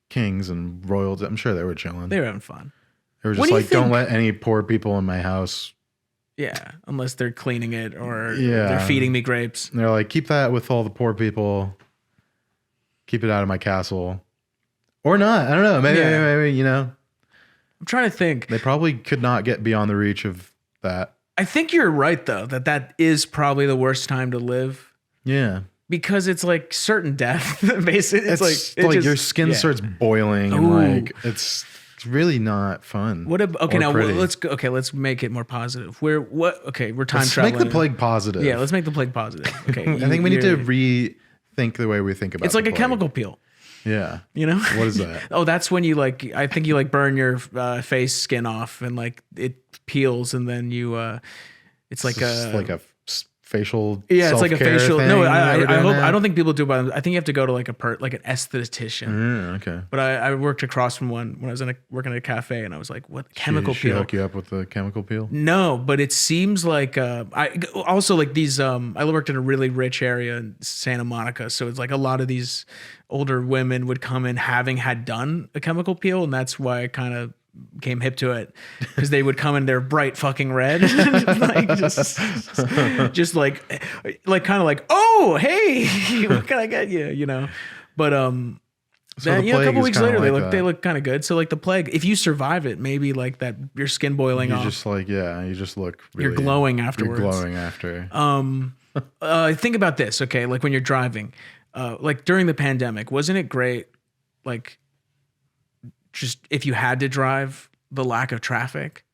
kings and royals, I'm sure they were chilling. They were having fun. They were just like, don't let any poor people in my house. Yeah, unless they're cleaning it or they're feeding me grapes. And they're like, keep that with all the poor people. Keep it out of my castle. Or not. I don't know. Maybe, you know. I'm trying to think. They probably could not get beyond the reach of that. I think you're right though, that is probably the worst time to live. Yeah. Because it's like certain death. Basically, it's like your skin starts boiling and like it's really not fun. Let's make it more positive. We're time traveling. Make the plague positive. Yeah, let's make the plague positive. Okay. I think we need to rethink the way we think about it. It's like a chemical peel. Yeah. You know? What is that? Oh, that's when you I think you burn your face skin off and like it peels and then you, it's like a facial. Yeah, it's like a facial. No, I don't think people do it by them. I think you have to go to like an esthetician. Okay. But I worked across from one when I was working at a cafe and I was like, what chemical peel? She hook you up with the chemical peel? No, but it seems like, I also like these, I worked in a really rich area in Santa Monica. So it's like a lot of these older women would come in having had done a chemical peel. And that's why I kind of became hip to it because they would come in their bright fucking red, like just like kind of like, oh, hey, what can I get you? You know, but so then, a couple weeks later like they look kind of good. So like the plague, if you survive it, maybe like that, your skin boiling off. Just like you just look. Really, you're glowing afterwards. You're glowing after. Think about this, okay? Like when you're driving, like during the pandemic, wasn't it great? Like, just if you had to drive, the lack of traffic.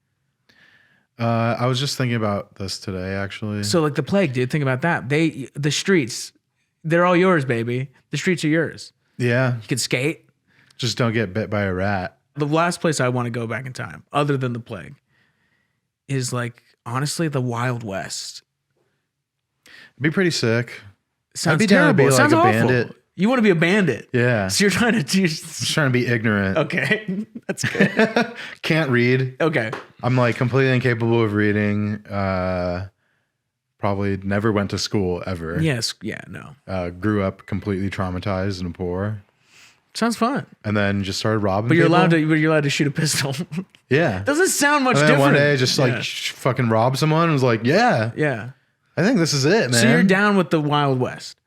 I was just thinking about this today, actually. So like the plague, dude, think about that. The streets, they're all yours, baby. The streets are yours. Yeah. You can skate. Just don't get bit by a rat. The last place I want to go back in time, other than the plague, is like, honestly, the Wild West. It'd be pretty sick. Sounds I'd be terrible. down to be like Sounds a awful. bandit. You want to be a bandit. Yeah. So you're trying to just trying to be ignorant. Okay. That's good. Can't read. Okay. I'm like completely incapable of reading. Probably never went to school ever. Yes. Yeah. No. Grew up completely traumatized and poor. Sounds fun. And then just started robbing But you're people. allowed to shoot a pistol. Yeah. Doesn't sound much and then different. One day just fucking rob someone and was like, yeah. Yeah. I think this is it, man. So you're down with the Wild West.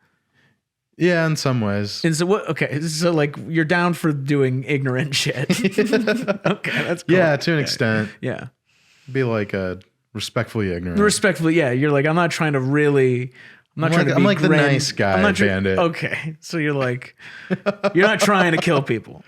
Yeah, in some ways. And so what? Okay, so like you're down for doing ignorant shit. Okay, that's cool. Yeah, to an extent. Yeah, be like a respectfully ignorant. Respectfully, yeah. You're like, I'm not trying to really. I'm like the nice guy bandit. Okay, so you're like, you're not trying to kill people.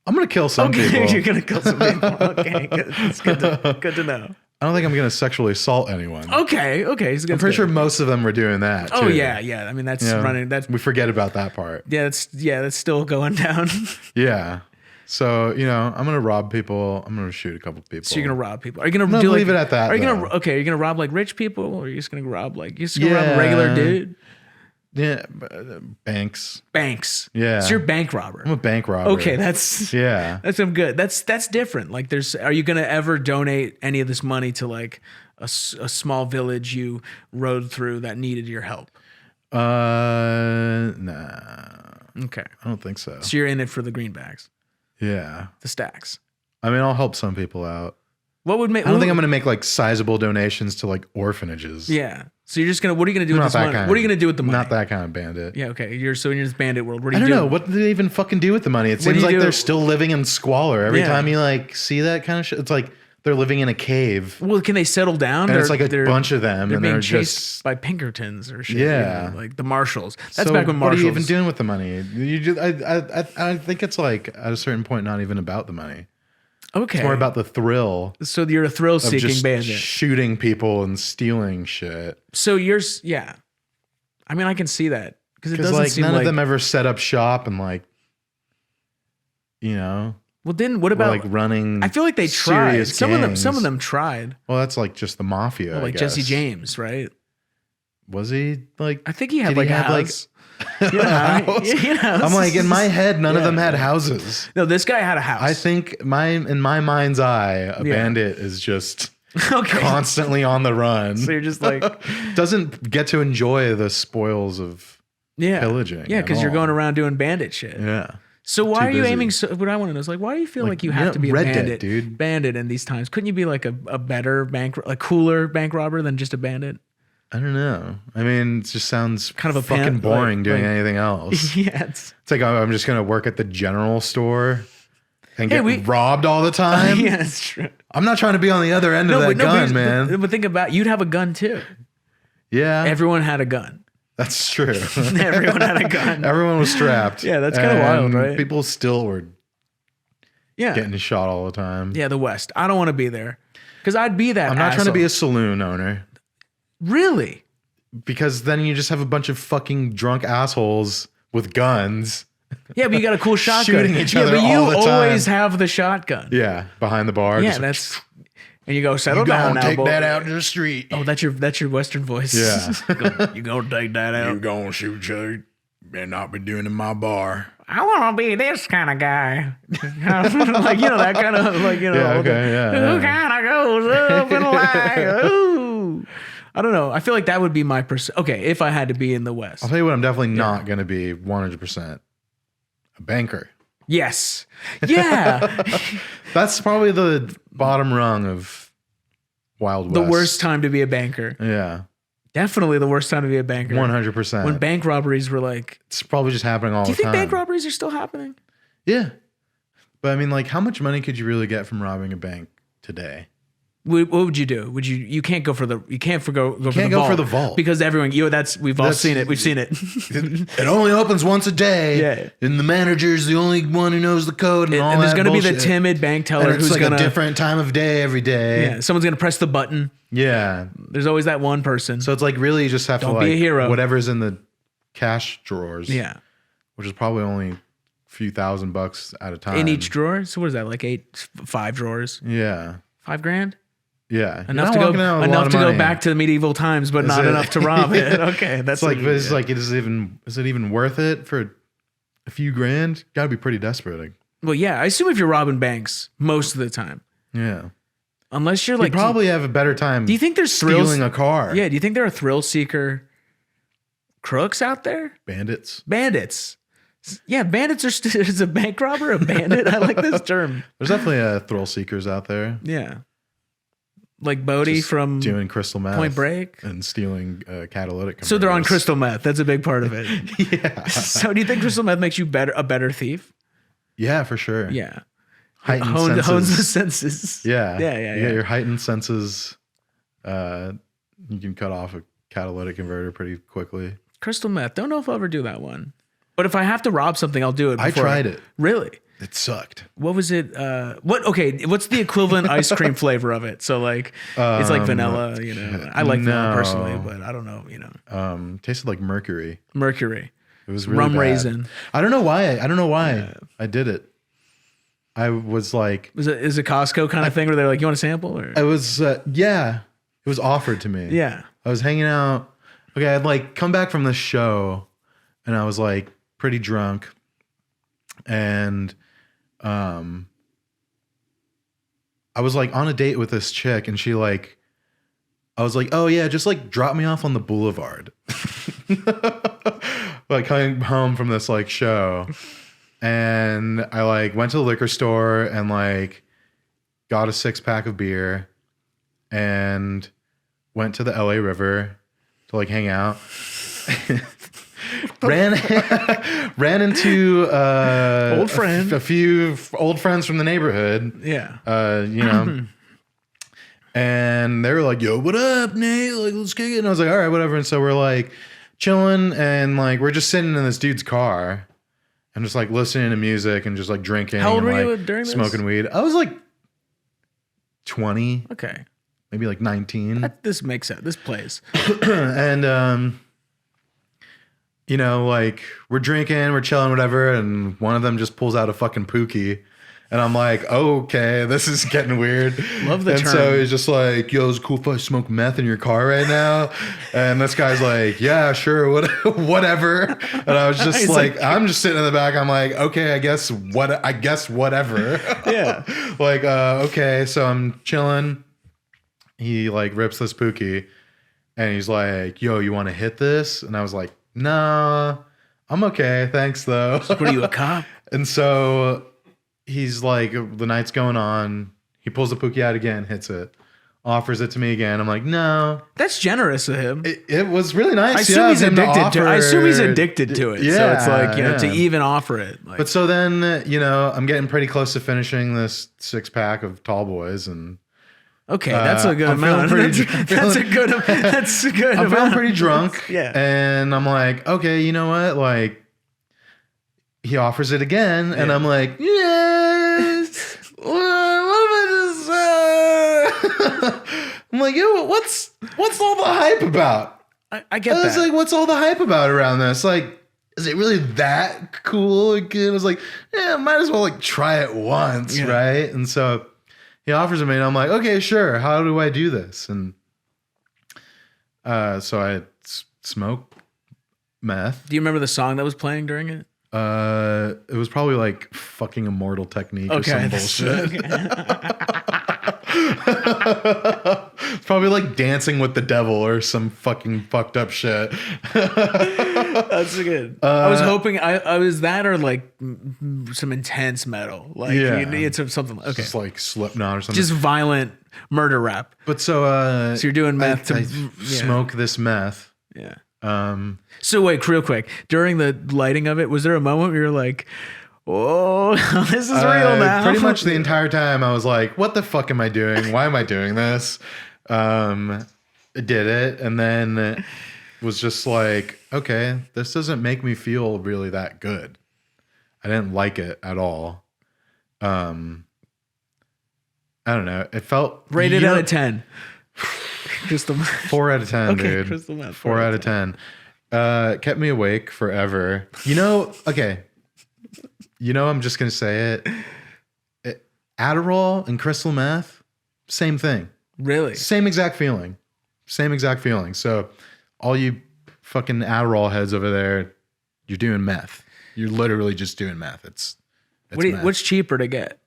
I'm gonna kill some people. You're gonna kill some people. Okay, it's good to know. I don't think I'm gonna sexually assault anyone. Okay. I'm pretty sure most of them were doing that. Oh too. yeah. I mean, that's running. That's we forget about that part. Yeah, that's still going down. Yeah. So I'm gonna rob people. I'm gonna shoot a couple people. So you're gonna rob people? Are you gonna leave it at that? Are you gonna rob like rich people, or are you just gonna rob rob a regular dude? Yeah, banks. Yeah. So you're a bank robber. I'm a bank robber. Okay, that's good. That's different. Like, are you gonna ever donate any of this money to like a small village you rode through that needed your help? Nah. Okay, I don't think so. So you're in it for the greenbacks. Yeah. The stacks. I mean, I'll help some people out. What would make? I don't think I'm going to make like sizable donations to like orphanages. Yeah. So you're just gonna. What are you gonna do with this money? What are you gonna do with the money? Not that kind of bandit. Yeah. Okay. So in this bandit world, what do you I do? don't know. What do they even fucking do with the money? It seems like they're still living in squalor. Every time you like see that kind of shit, it's like they're living in a cave. Well, can they settle down? And it's like a bunch of them. They're being they're chased just by Pinkertons or shit. Yeah. You know, like the Marshals. That's so back when Marshals. What are you even doing with the money? You just, I think it's like at a certain point not even about the money. Okay. It's more about the thrill. So you're a thrill-seeking bandit. Shooting people and stealing shit. So yeah. I mean, I can see that because it doesn't like seem none like of them ever set up shop and like, you know. Well, then what about like running? I feel like they tried. Some gangs. of them tried. Well, that's like just the mafia. Well, like Jesse James, right? Was he like? I think he had like a house. You know, I'm like in my head, none of them had houses. No, this guy had a house. I think in my mind's eye, a bandit is just constantly on the run. So you're just like doesn't get to enjoy the spoils of pillaging. Yeah, because you're going around doing bandit shit. Yeah. So why are you aiming? So what I want to know is like, why do you feel like you have to be a bandit, dude? Bandit in these times? Couldn't you be like a better cooler bank robber than just a bandit? I don't know. I mean, it just sounds kind of a fucking boring doing anything else. Yeah, it's like I'm just gonna work at the general store and get robbed all the time. Yeah, that's true. I'm not trying to be on the other end of that gun, man. But think about you'd have a gun too. Yeah, everyone had a gun. That's true. Everyone had a gun. Everyone was strapped. Yeah, that's kind of wild, right? People still were getting shot all the time. Yeah, the West. I don't want to be there because I'd be that. I'm not trying to be a saloon owner. Really? Because then you just have a bunch of fucking drunk assholes with guns. Yeah, but you got a cool shotgun. Shooting each other all the time. But you always have the shotgun. Yeah, behind the bar. Yeah, that's... And you go, settle down now, take that out in the street. Oh, that's your Western voice. Yeah. You gonna take that out. You gonna shoot you. Better not be doing in my bar. I want to be this kind of guy. Like, you know, that kind of, like, you know. Yeah, okay, yeah. Who kind of goes up in life? Ooh. I don't know. I feel like that would be my okay, if I had to be in the West. I'll tell you what, I'm definitely not going to be 100% a banker. Yes. Yeah. That's probably the bottom rung of Wild West. The worst time to be a banker. Yeah. Definitely the worst time to be a banker. 100%. When bank robberies were like... It's probably just happening all the time. Do you think bank robberies are still happening? Yeah. But I mean, like, how much money could you really get from robbing a bank today? What would you do? You can't go for the vault because everyone we've all seen it. We've seen it. It only opens once a day. Yeah, and the manager's the only one who knows the code and all and there's that going to be the bullshit. timid bank teller and it's who's like going a different time of day every day. Yeah, someone's going to press the button. Yeah, there's always that one person. So it's like really you just have to be a hero. Whatever's in the cash drawers. Yeah, which is probably only a few $1,000 at a time in each drawer. So what is that, like 5 drawers? Yeah, $5,000. Yeah, enough to go back to the medieval times, but not enough to rob it. Okay, that's is it even worth it for a few grand? Got to be pretty desperate. Well, yeah, I assume if you're robbing banks most of the time. Yeah, unless you're like, you probably have a better time. Do you think there's stealing a car? Yeah, do you think there are thrill seeker crooks out there? Bandits. Yeah, bandits are. Is a bank robber a bandit? I like this term. There's definitely thrill seekers out there. Yeah. Like Bodie from doing crystal meth, Point Break, and stealing catalytic converters. So they're on crystal meth. That's a big part of it. Yeah. So do you think crystal meth makes you a better thief? Yeah, for sure. Yeah. Hones the senses. Yeah. Yeah. You get your heightened senses. You can cut off a catalytic converter pretty quickly. Crystal meth. Don't know if I'll ever do that one. But if I have to rob something, I'll do it. I tried it. Really? It sucked. What was it? What's the equivalent ice cream flavor of it? So like, it's like vanilla, you know. I like vanilla personally, but I don't know, you know. Tasted like mercury. It was really rum bad. Raisin. I don't know why. I did it. I was like, is it Costco kind of thing where they're like, you want a sample? Or I was yeah. It was offered to me. Yeah. I was hanging out. Okay, I'd like come back from this show, and I was like pretty drunk, and I was like on a date with this chick, and I was like, oh yeah, just like drop me off on the boulevard. Like coming home from this like show. And I like went to the liquor store and like got a 6-pack of beer, and went to the LA River to like hang out. ran into a few old friends from the neighborhood. Yeah. You know. And they were like, "Yo, what up, Nate? Like, let's kick it." And I was like, "All right, whatever." And so we're like chilling, and like we're just sitting in this dude's car and just like listening to music and just like drinking. How old and, were you like, during this? smoking weed? I was like 20. Okay. Maybe like 19. This makes sense. This plays. And you know, like we're drinking, we're chilling, whatever, and one of them just pulls out a fucking Pookie. And I'm like, oh, okay, this is getting weird. Love the and term. so he's just like, yo, it's cool if I smoke meth in your car right now. And this guy's like, yeah, sure, whatever. And I was just like, I'm just sitting in the back. I'm like, okay, I guess whatever. Yeah. Like, okay, so I'm chilling. He like rips this Pookie, and he's like, yo, you want to hit this? And I was like, nah, I'm okay, thanks though. What are you, a cop? And so he's like, the night's going on. He pulls the Pookie out again, hits it, offers it to me again. I'm like, no. That's generous of him. It was really nice. I assume he's addicted to it. I assume he's addicted to it. Yeah, so it's like, you know, to even offer it. Like, but so then, you know, I'm getting pretty close to finishing this 6-pack of Tall Boys, and okay, that's a good I'm amount. feeling That's a good I'm amount. feeling pretty drunk. Yeah. And I'm like, okay, you know what? Like, he offers it again, and I'm like, yes. What am I just? I'm like, yo, what's all the hype about? I get I was that. like, what's all the hype about around this? Like, is it really that cool? Like, I was like, yeah, might as well like try it once, Yeah. right? And so he offers it me, and I'm like, okay, sure. How do I do this? And so I smoke meth. Do you remember the song that was playing during it? It was probably like fucking Immortal Technique or some bullshit. It's probably like Dancing with the Devil or some fucking fucked up shit. That's good. I was hoping I was that or like some intense metal. Like Yeah. you need something. Okay, Just like Slipknot or something. just violent murder rap. But so So you're doing meth I to smoke this meth. Yeah. So wait, real quick. During the lighting of it, was there a moment where you're like, "Oh, this is real now"? Pretty much the entire time I was like, what the fuck am I doing? Why am I doing this? I did it, and then was just like, okay, this doesn't make me feel really that good. I didn't like it at all. I don't know. It felt Rated out of 10. Crystal 4 out of 10, Okay, dude. crystal meth, 4 out of 10. Kept me awake forever. You know, okay. You know, I'm just gonna say it. Adderall and crystal meth, same thing. Really? Same exact feeling. Same exact feeling. So all you fucking Adderall heads over there, you're doing meth. You're literally just doing meth. It's meth. What's cheaper to get?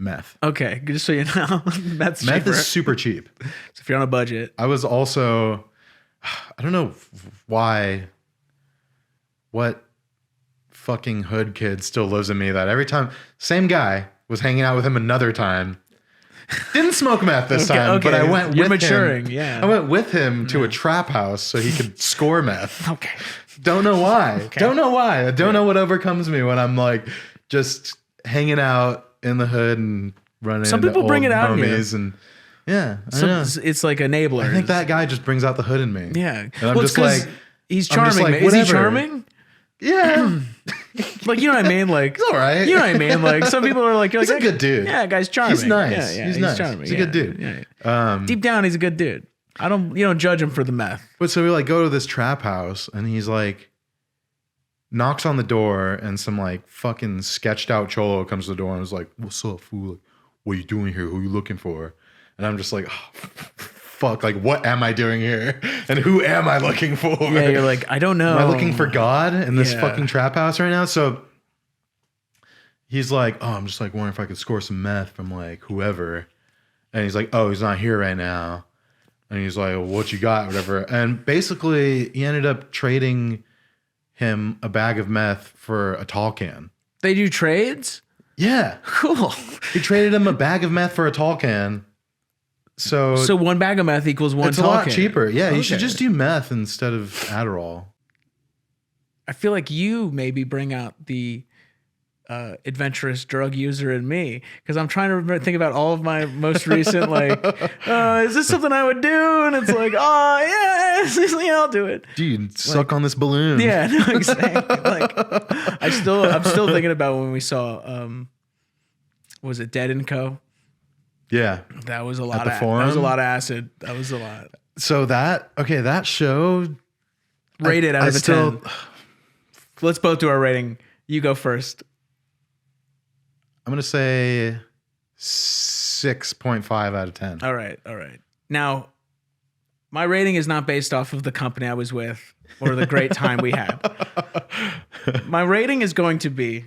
Meth. Okay, just so you know, meth Meth is super cheap. So if you're on a budget, I was also, I don't know why, what fucking hood kid still lives in me that every time, same guy was hanging out with him another time. Didn't smoke meth this time, but I went You're with maturing, him. yeah. I went with him to a trap house so he could score meth. Okay. Don't know why. Don't know why. I don't know what overcomes me when I'm like just hanging out in the hood and running Some into people bring old it out in you. homies and yeah, I know. It's like enablers. I think that guy just brings out the hood in me. Yeah. And I'm it's just like, he's I'm charming. just like, man. Is he whatever. charming? Yeah. Like, you know what I mean? Like, He's all right. You know what I mean? Like, some people are like, you're He's like, a good dude. Yeah, guy's charming. He's nice. Yeah, yeah, He's nice. charming. He's a good dude. Yeah. Deep down, he's a good dude. You don't judge him for the meth. But so we like go to this trap house and he's like knocks on the door and some like fucking sketched out cholo comes to the door and was like, "What's up, fool? Like, what are you doing here? Who are you looking for?" And I'm just like, oh, fuck, like what am I doing here? And who am I looking for? Yeah, you're like, I don't know. Am I looking for God in this Yeah. fucking trap house right now? So he's like, oh, I'm just like wondering if I could score some meth from like whoever. And he's like, oh, he's not here right now. And he's like, well, what you got, whatever. And basically he ended up trading him a bag of meth for a tall can. They do trades? Yeah. Cool. He traded him a bag of meth for a tall can. So one bag of meth equals one it's tall a lot can. cheaper. Yeah, you should Okay. just do meth instead of Adderall. I feel like you maybe bring out the adventurous drug user in me, because I'm trying to think about all of my most recent is this something I would do? And it's like, oh yeah, yeah, I'll do it. Dude, suck on this balloon. Yeah, no, exactly. I'm still thinking about when we saw was it Dead and Co? Yeah. That was a lot the of Forum? that was a lot of acid. That was a lot. So that show Rated out of a still 10. Let's both do our rating. You go first. I'm gonna say 6.5 out of 10. All right. Now, my rating is not based off of the company I was with or the great time we had. My rating is going to be,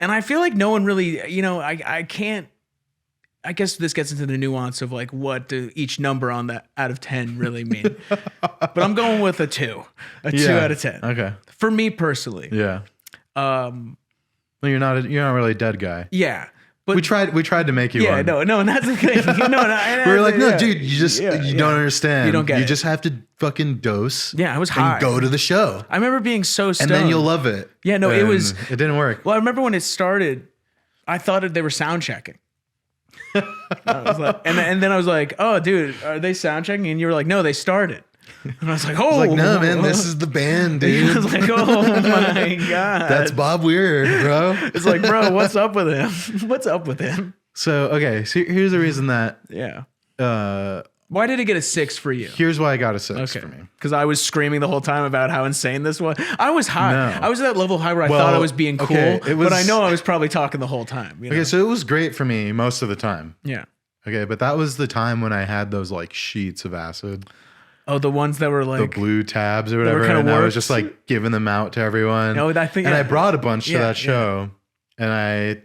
and I feel like no one really, I can't, I guess this gets into the nuance of like, what do each number on that out of 10 really mean? But I'm going with a 2 out of 10. Okay. For me personally. Yeah. Well, you're not really a dead guy. Yeah. But We tried to make you yeah, one. no, and that's the thing. We were like, no, dude, you don't understand. You don't get You it. just have to fucking dose. Yeah, I was high. And go to the show. I remember being so stoned. And then you'll love it. Yeah, no, And it didn't work. Well, I remember when it started, I thought they were sound checking. I was like, and then I was like, oh, dude, are they sound checking? And you were like, no, they started. And I was like, oh. I was like, no, man, this is the band, dude. I was like, oh my God. That's Bob Weir, bro. It's like, bro, what's up with him? What's up with him? So, okay, so here's the reason that, Yeah. uh, Why did it get a 6 for you? here's why I got a 6 Okay. for me. Because I was screaming the whole time about how insane this was. I was high. No. I was at that level high where I Well, thought I was being cool, okay, it was- but I know I was probably talking the whole time. You know? Okay, so it was great for me most of the time. Yeah. Okay, but that was the time when I had those like sheets of acid, Oh, the ones that were the like, blue tabs or were whatever, kinda and I was warped? just like giving them out to everyone. No, I think- and yeah. I brought a bunch to Yeah, that show, and I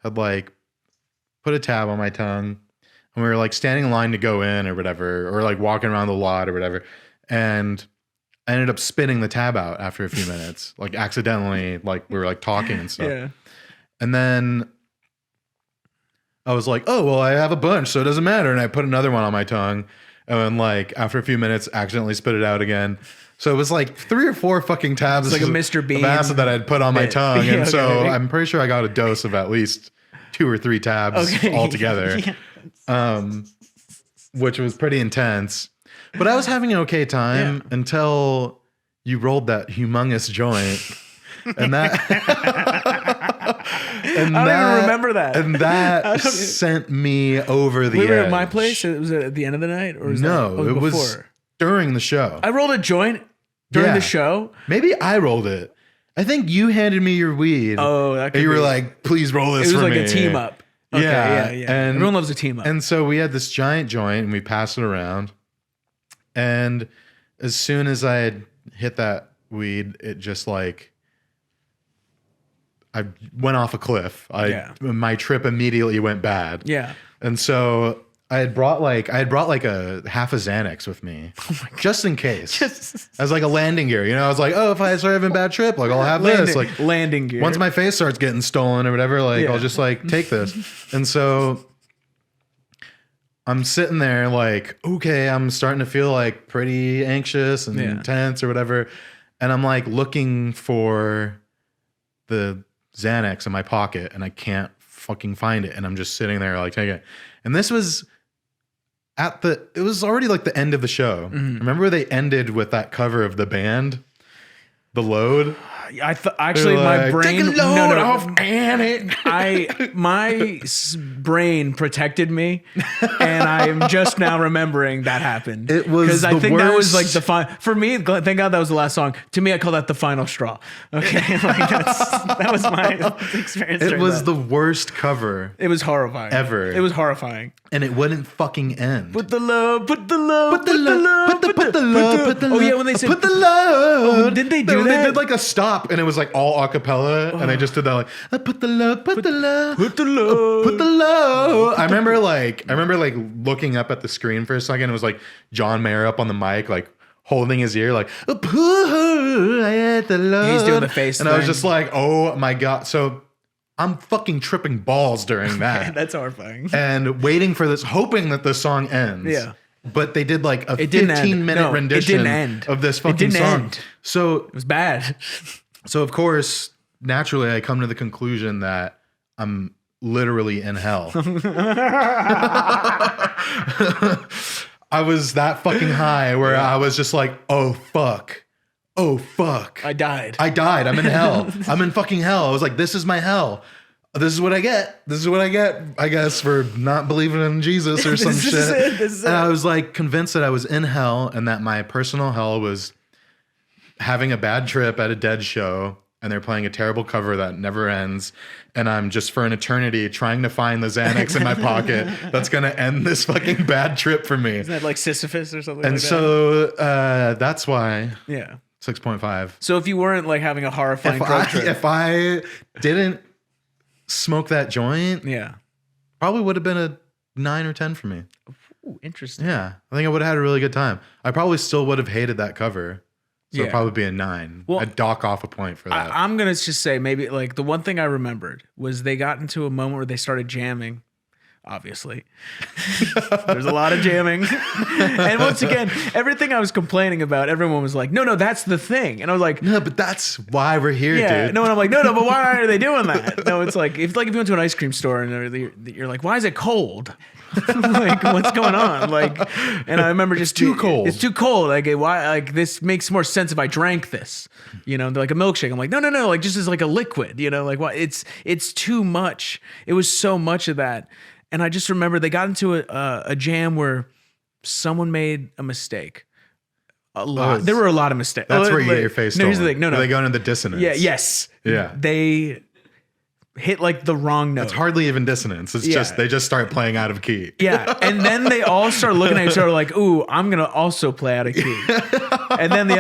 had like put a tab on my tongue, and we were like standing in line to go in or whatever, or like walking around the lot or whatever, and I ended up spitting the tab out after a few minutes, like accidentally, like we were like talking and stuff. yeah. And then I was like, oh, well, I have a bunch, so it doesn't matter. And I put another one on my tongue. And then, like, after a few minutes, accidentally spit it out again. So it was like 3 or 4 fucking tabs It's like a Mr. Bean of acid that I'd put on my bit. tongue. Yeah, And so okay. I'm pretty sure I got a dose of at least 2 or 3 tabs Okay. altogether, Yeah. which was pretty intense. But I was having an okay time until you rolled that humongous joint. And that and I don't even remember that. And that sent me over the We were edge. at my place. It was at the end of the night, or was No, that, it was before? during the show. I rolled a joint during Yeah. the show. Maybe I rolled it. I think you handed me your weed. Oh, that could and you were be. like, please roll this It was for like me. a team up. Okay, Yeah, yeah. and- Everyone loves a team up. And so we had this giant joint and we passed it around. And as soon as I had hit that weed, it just like, I went off a cliff. My trip immediately went bad. Yeah. And so I had brought like a half a Xanax with me, just in case, as like a landing gear. You know, I was like, oh, if I start having a bad trip, like I'll have this. Like landing gear. once my face starts getting stolen or whatever, like Yeah. I'll just like take this. And so I'm sitting there like, okay, I'm starting to feel like pretty anxious and tense or whatever. And I'm like looking for the Xanax in my pocket and I can't fucking find it. And I'm just sitting there like taking it. And this was it was already like the end of the show. Mm-hmm. Remember they ended with that cover of the band, The Load? I actually They're my like, brain take a load off Annie. my brain protected me, and I'm just now remembering that happened. It was because I the think that was like worst. the final for me. Thank God that was the last song. To me, I call that the final straw. Okay, like that was my experience. It during was that. the worst cover It was horrifying. ever. It was horrifying. and it wouldn't fucking end. Put the love, put the love, Put the love, put the love. Oh yeah, when they said put the love. Oh, did they do No, that? They did like a stop, and it was like all a cappella, and I just did that like put the love, put the love, put the love, put the love. I remember like looking up at the screen for a second. It was like John Mayer up on the mic, like holding his ear, like put the love. He's doing the face and I was thing. just like, oh my god. So I'm fucking tripping balls during that. That's horrifying. And waiting for this, hoping that the song ends. Yeah. But they did like a It didn't 15-minute end. No, rendition it didn't end. of this It fucking didn't song. end. So It was bad. So of course, naturally, I come to the conclusion that I'm literally in hell. I was that fucking high where I was just like, oh fuck. Oh fuck. I died. I'm in hell. I'm in fucking hell. I was like, this is my hell. This is what I get. This is what I get, I guess, for not believing in Jesus or some This shit. is it. This is And it. I was like convinced that I was in hell and that my personal hell was having a bad trip at a Dead show and they're playing a terrible cover that never ends. And I'm just for an eternity trying to find the Xanax in my pocket that's going to end this fucking bad trip for me. Isn't that like Sisyphus or something And like that? so that's why Yeah. 6.5. So if you weren't like having a horrifying drug trip. If I didn't smoke that joint, Yeah. probably would have been a 9 or 10 for me. Ooh, interesting. Yeah. I think I would have had a really good time. I probably still would have hated that cover. So it'd Yeah. probably be a 9. Well, I'd dock off a point for that. I'm going to just say maybe like the one thing I remembered was they got into a moment where they started jamming. Obviously, there's a lot of jamming. And once again, everything I was complaining about, everyone was like, no, that's the thing. And I was like, No, but that's why we're here, yeah, dude. no, and I'm like, no, but why are they doing that? No, it's like if you went to an ice cream store and you're like, why is it cold? Like, what's going on? Like, and I remember just too cold. It's too cold. Like, why? Like, this makes more sense if I drank this. You know, like a milkshake. I'm like, no, like just as like a liquid. You know, like why? It's too much. It was so much of that. And I just remember they got into a jam where someone made a mistake. A lot. There were a lot of mistakes. That's where you get your face No, here's the stolen. thing. No. They go into the dissonance. Yeah. Yes. Yeah. They hit like the wrong note. It's hardly even dissonance. It's just, they just start playing out of key. Yeah. And then they all start looking at each other like, ooh, I'm going to also play out of key. And then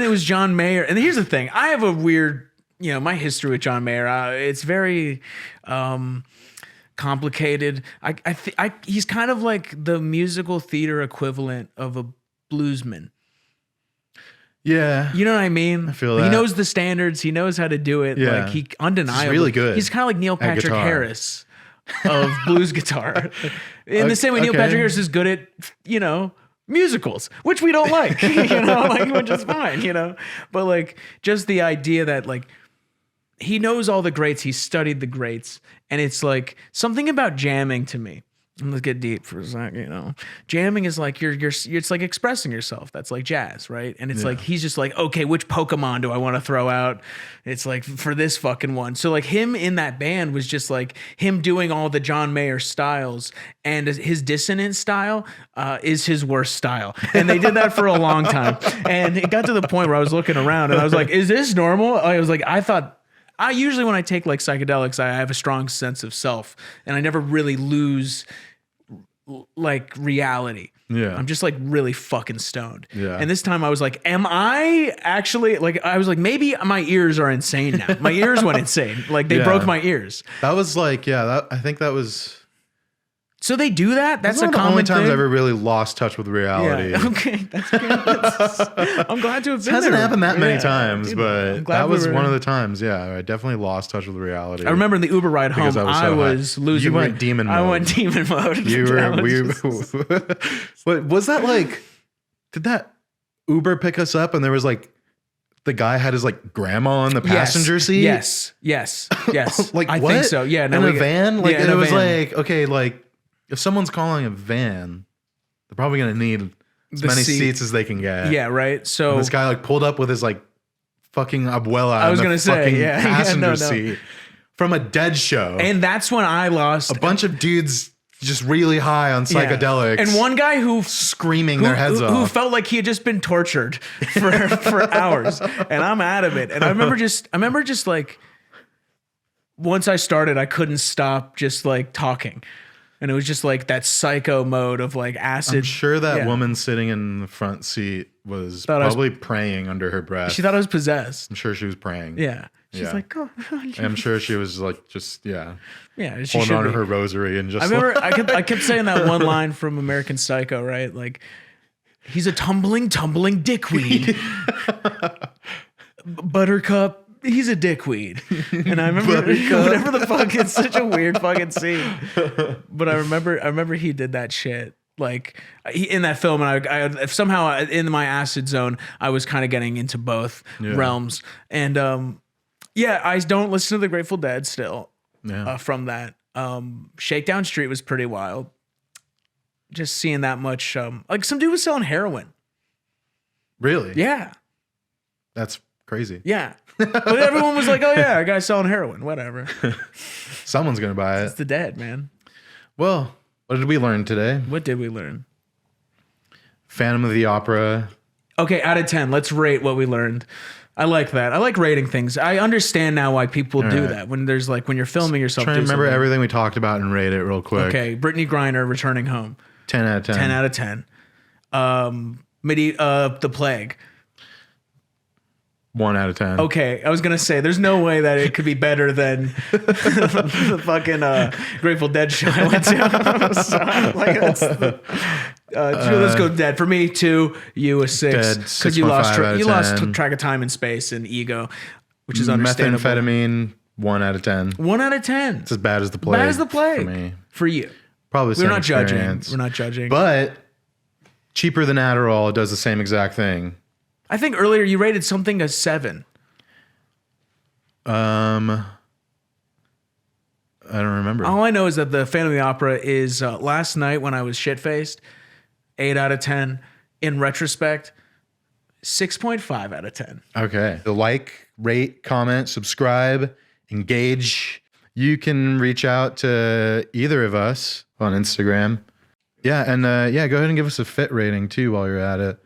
it was John Mayer. And here's the thing. I have a weird, my history with John Mayer. It's very complicated. He's kind of like the musical theater equivalent of a bluesman. Yeah. You know what I mean? I feel that. He knows the standards. He knows how to do it. Yeah. Like he undeniably. He's really good He's kind of like Neil Patrick guitar. Harris of blues guitar. In the same way Neil Okay. Patrick Harris is good at, musicals, which we don't like, which is fine, But like just the idea that like he knows all the greats, he studied the greats, and it's like something about jamming to me. Let's get deep for a second, Jamming is like it's like expressing yourself. That's like jazz, right? And it's like he's just like, okay, which Pokemon do I want to throw out? It's like for this fucking one. So like him in that band was just like him doing all the John Mayer styles, and his dissonant style is his worst style. And they did that for a long time. And it got to the point where I was looking around and I was like, is this normal? I usually when I take like psychedelics, I have a strong sense of self and I never really lose like reality. Yeah. I'm just like really fucking stoned. Yeah. And this time I was like, am I actually like, I was like, maybe my ears are insane now. My ears went insane. Like they Yeah. broke my ears. That was like, I think that was So they do that? That's one a of the common only times thing? I ever really lost touch with reality. Yeah. Okay. That's good. I'm glad to have been It hasn't there. happened that many Yeah, times, dude, but I'm glad that we was were- one of the times. Yeah, I definitely lost touch with reality. I remember in the Uber ride home, Because I was so I high. was losing. You went demon I mode. went demon mode. You I were. was just- What was that like? Did that Uber pick us up and there was like the guy had his like grandma on the passenger seat? Yes. Like I what? think so. Yeah. in a van? Like yeah, in it a was van. like okay, like if someone's calling a van, they're probably gonna need as The many seat. seats as they can get. Yeah. Right. So And this guy like pulled up with his like fucking abuela. I was in the gonna say, fucking yeah. passenger No. seat from a Dead show. and that's when I lost a bunch of dudes just really high on yeah. psychedelics And one guy who screaming their heads who off. felt like he had just been tortured for hours, and I'm out of it. And I remember just like once I started, I couldn't stop just like talking, and it was just like that psycho mode of like acid. I'm sure that Yeah. woman sitting in the front seat was Thought I was- probably praying under her breath. She thought I was possessed. I'm sure she was praying. Yeah, she's Yeah. like, oh, I'm sure she was like just yeah, she holding should on to be. her rosary and just I remember I kept saying that one line from American Psycho, right? Like, he's a tumbling dickweed. Buttercup, he's a dickweed. And I remember whatever the fuck, it's such a weird fucking scene. But I remember he did that shit. Like in that film, and I somehow in my acid zone, I was kind of getting into both realms. And I don't listen to the Grateful Dead still. From that, Shakedown Street was pretty wild. Just seeing that much, like some dude was selling heroin. Really? Yeah, that's crazy. Yeah, but everyone was like, "Oh yeah, a guy selling heroin, whatever." Someone's gonna buy it. It's the Dead, man. Well. What did we learn today? What did we learn? Phantom of the Opera. Okay, out of 10, let's rate what we learned. I like that. I like rating things. I understand now why people do that when there's like when you're filming yourself. Try to remember everything we talked about and rate it real quick. Okay, Brittany Griner returning home. 10 out of 10. 10 out of 10. The Plague. 1 out of 10. Okay, I was gonna say there's no way that it could be better than the fucking Grateful Dead show I went to. So, like, let's go Dead for me 2. You a 6 because you lost track of time and space and ego, which is understandable. Methamphetamine 1 out of 10. 1 out of 10. It's as bad as the Plague. Bad as the Plague for me. For you. Probably the same experience. We're not judging. But cheaper than Adderall, it does the same exact thing. I think earlier you rated something a 7. I don't remember. All I know is that the Phantom of the Opera is last night when I was shit-faced, 8 out of 10. In retrospect, 6.5 out of 10. Okay. Like, rate, comment, subscribe, engage. You can reach out to either of us on Instagram. Yeah, and go ahead and give us a fit rating too while you're at it.